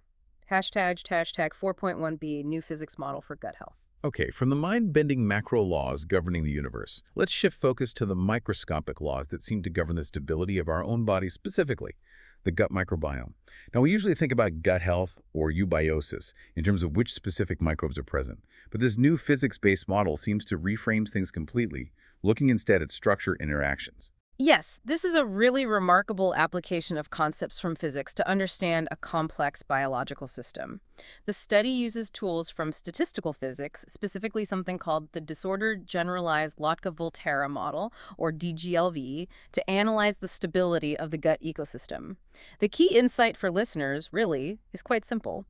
Hashtag 4.1b, new physics model for gut health. Okay, from the mind-bending macro laws governing the universe, let's shift focus to the microscopic laws that seem to govern the stability of our own bodies, specifically the gut microbiome. Now, we usually think about gut health or eubiosis in terms of which specific microbes are present, but this new physics-based model seems to reframe things completely, looking instead at structure interactions. Yes, this is a really remarkable application of concepts from physics to understand a complex biological system. The study uses tools from statistical physics, specifically something called the Disordered Generalized Lotka-Volterra model, or DGLV, to analyze the stability of the gut ecosystem. The key insight for listeners, really, is quite simple.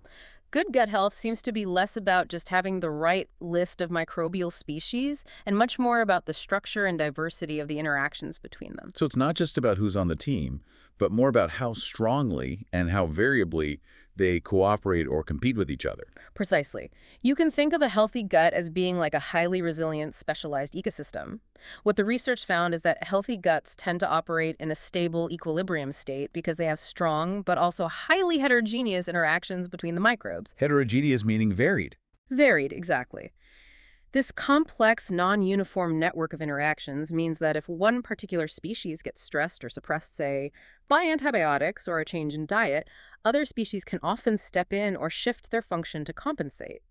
Good gut health seems to be less about just having the right list of microbial species and much more about the structure and diversity of the interactions between them. So it's not just about who's on the team, but more about how strongly and how variably they cooperate or compete with each other. Precisely. You can think of a healthy gut as being like a highly resilient, specialized ecosystem. What the research found is that healthy guts tend to operate in a stable equilibrium state because they have strong but also highly heterogeneous interactions between the microbes. Heterogeneous meaning varied. Varied, exactly. This complex, non-uniform network of interactions means that if one particular species gets stressed or suppressed, say, by antibiotics or a change in diet, other species can often step in or shift their function to compensate.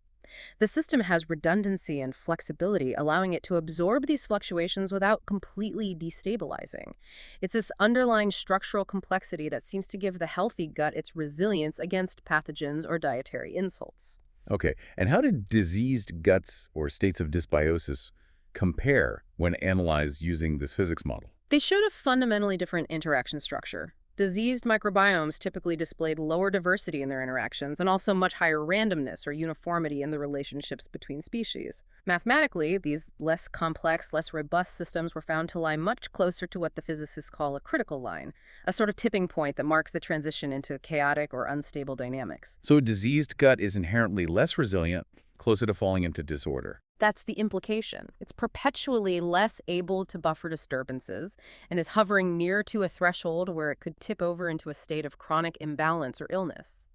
The system has redundancy and flexibility, allowing it to absorb these fluctuations without completely destabilizing. It's this underlying structural complexity that seems to give the healthy gut its resilience against pathogens or dietary insults. Okay, and how did diseased guts or states of dysbiosis compare when analyzed using this physics model? They showed a fundamentally different interaction structure. Diseased microbiomes typically displayed lower diversity in their interactions and also much higher randomness or uniformity in the relationships between species. Mathematically, these less complex, less robust systems were found to lie much closer to what the physicists call a critical line, a sort of tipping point that marks the transition into chaotic or unstable dynamics. So a diseased gut is inherently less resilient, closer to falling into disorder. That's the implication. It's perpetually less able to buffer disturbances and is hovering near to a threshold where it could tip over into a state of chronic imbalance or illness.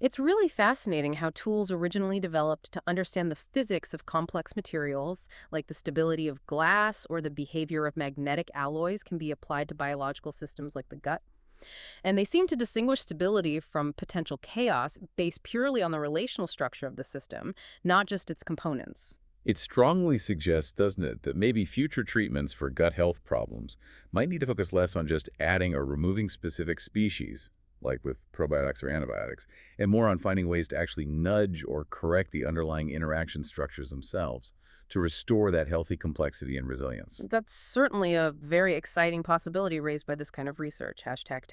It's really fascinating how tools originally developed to understand the physics of complex materials, like the stability of glass or the behavior of magnetic alloys, can be applied to biological systems like the gut. And they seem to distinguish stability from potential chaos based purely on the relational structure of the system, not just its components. It strongly suggests, doesn't it, that maybe future treatments for gut health problems might need to focus less on just adding or removing specific species, like with probiotics or antibiotics, and more on finding ways to actually nudge or correct the underlying interaction structures themselves to restore that healthy complexity and resilience. That's certainly a very exciting possibility raised by this kind of research. #tag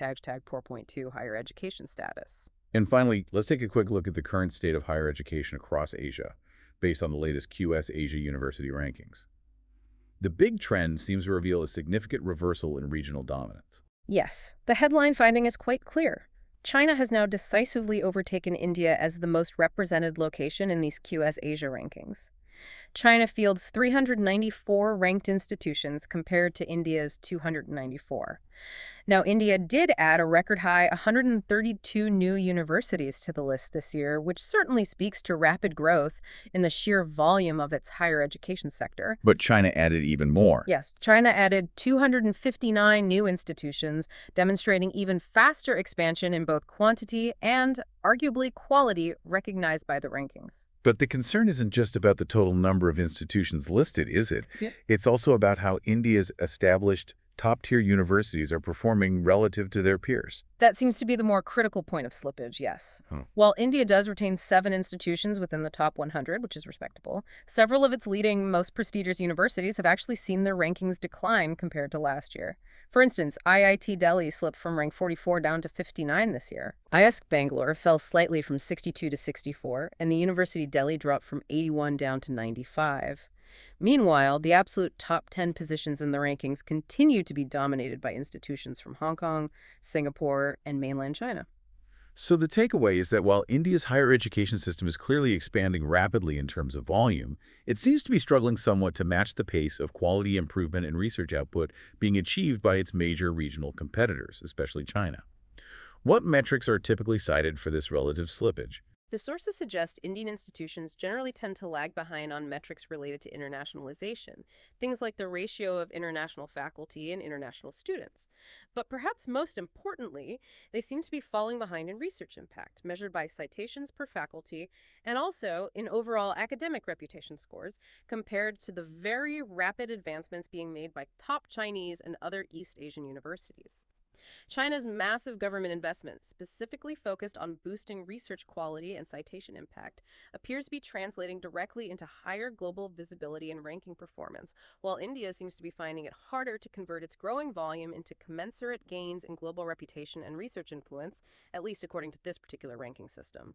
4.2 higher education status. And finally, let's take a quick look at the current state of higher education across Asia, based on the latest QS Asia University rankings. The big trend seems to reveal a significant reversal in regional dominance. Yes, the headline finding is quite clear. China has now decisively overtaken India as the most represented location in these QS Asia rankings. China fields 394 ranked institutions compared to India's 294. Now, India did add a record high 132 new universities to the list this year, which certainly speaks to rapid growth in the sheer volume of its higher education sector. But China added even more. Yes, China added 259 new institutions, demonstrating even faster expansion in both quantity and, arguably, quality recognized by the rankings. But the concern isn't just about the total number of institutions listed, is it? Yeah. It's also about how India's established top-tier universities are performing relative to their peers. That seems to be the more critical point of slippage, yes. Huh. While India does retain 7 institutions within the top 100, which is respectable, several of its leading, most prestigious universities have actually seen their rankings decline compared to last year. For instance, IIT Delhi slipped from rank 44 down to 59 this year. IISc Bangalore fell slightly from 62 to 64, and the University Delhi dropped from 81 down to 95. Meanwhile, the absolute top 10 positions in the rankings continue to be dominated by institutions from Hong Kong, Singapore, and mainland China. So the takeaway is that while India's higher education system is clearly expanding rapidly in terms of volume, it seems to be struggling somewhat to match the pace of quality improvement and research output being achieved by its major regional competitors, especially China. What metrics are typically cited for this relative slippage? The sources suggest Indian institutions generally tend to lag behind on metrics related to internationalization, things like the ratio of international faculty and international students. But perhaps most importantly, they seem to be falling behind in research impact, measured by citations per faculty, and also in overall academic reputation scores, compared to the very rapid advancements being made by top Chinese and other East Asian universities. China's massive government investment, specifically focused on boosting research quality and citation impact, appears to be translating directly into higher global visibility and ranking performance, while India seems to be finding it harder to convert its growing volume into commensurate gains in global reputation and research influence, at least according to this particular ranking system.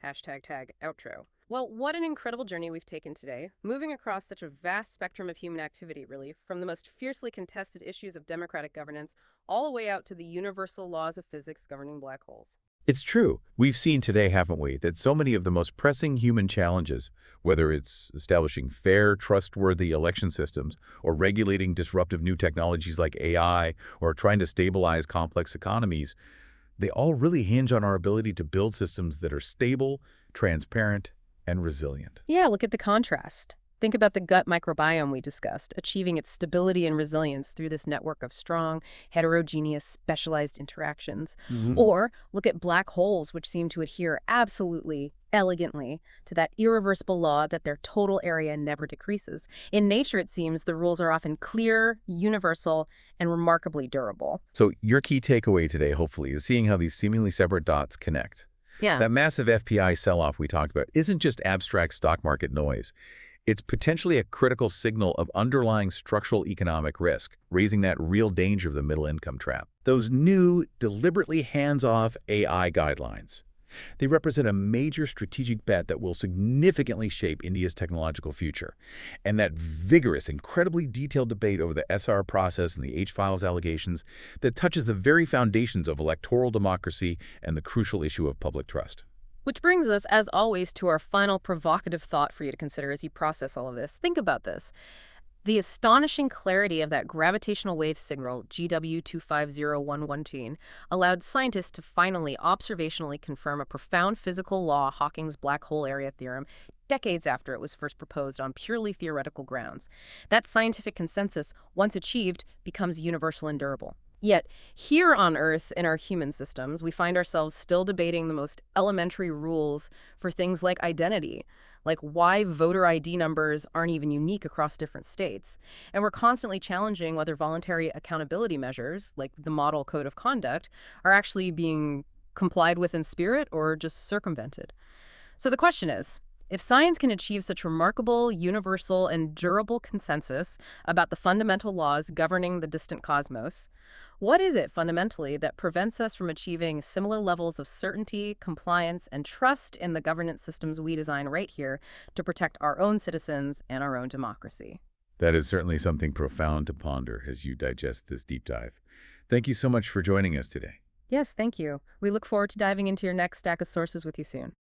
#tag outro. Well, what an incredible journey we've taken today, moving across such a vast spectrum of human activity, really, from the most fiercely contested issues of democratic governance all the way out to the universal laws of physics governing black holes. It's true. We've seen today, haven't we, that so many of the most pressing human challenges, whether it's establishing fair, trustworthy election systems, or regulating disruptive new technologies like AI, or trying to stabilize complex economies, they all really hinge on our ability to build systems that are stable, transparent, and resilient. Yeah, look at the contrast. Think about the gut microbiome we discussed, achieving its stability and resilience through this network of strong, heterogeneous, specialized interactions. Or look at black holes, which seem to adhere absolutely, elegantly, to that irreversible law that their total area never decreases. In nature, it seems, the rules are often clear, universal, and remarkably durable. So your key takeaway today, hopefully, is seeing how these seemingly separate dots connect. Yeah. That massive FPI sell-off we talked about isn't just abstract stock market noise. It's potentially a critical signal of underlying structural economic risk, raising that real danger of the middle income trap. Those new, deliberately hands-off AI guidelines. They represent a major strategic bet that will significantly shape India's technological future. And that vigorous, incredibly detailed debate over the SR process and the H-Files allegations that touches the very foundations of electoral democracy and the crucial issue of public trust. Which brings us, as always, to our final provocative thought for you to consider as you process all of this. Think about this. The astonishing clarity of that gravitational wave signal, GW250112, allowed scientists to finally observationally confirm a profound physical law, Hawking's black hole area theorem, decades after it was first proposed on purely theoretical grounds. That scientific consensus, once achieved, becomes universal and durable. Yet, here on Earth, in our human systems, we find ourselves still debating the most elementary rules for things like identity, like why voter ID numbers aren't even unique across different states. And we're constantly challenging whether voluntary accountability measures, like the model code of conduct, are actually being complied with in spirit or just circumvented. So the question is, if science can achieve such remarkable, universal, and durable consensus about the fundamental laws governing the distant cosmos, what is it fundamentally that prevents us from achieving similar levels of certainty, compliance, and trust in the governance systems we design right here to protect our own citizens and our own democracy? That is certainly something profound to ponder as you digest this deep dive. Thank you so much for joining us today. Yes, thank you. We look forward to diving into your next stack of sources with you soon.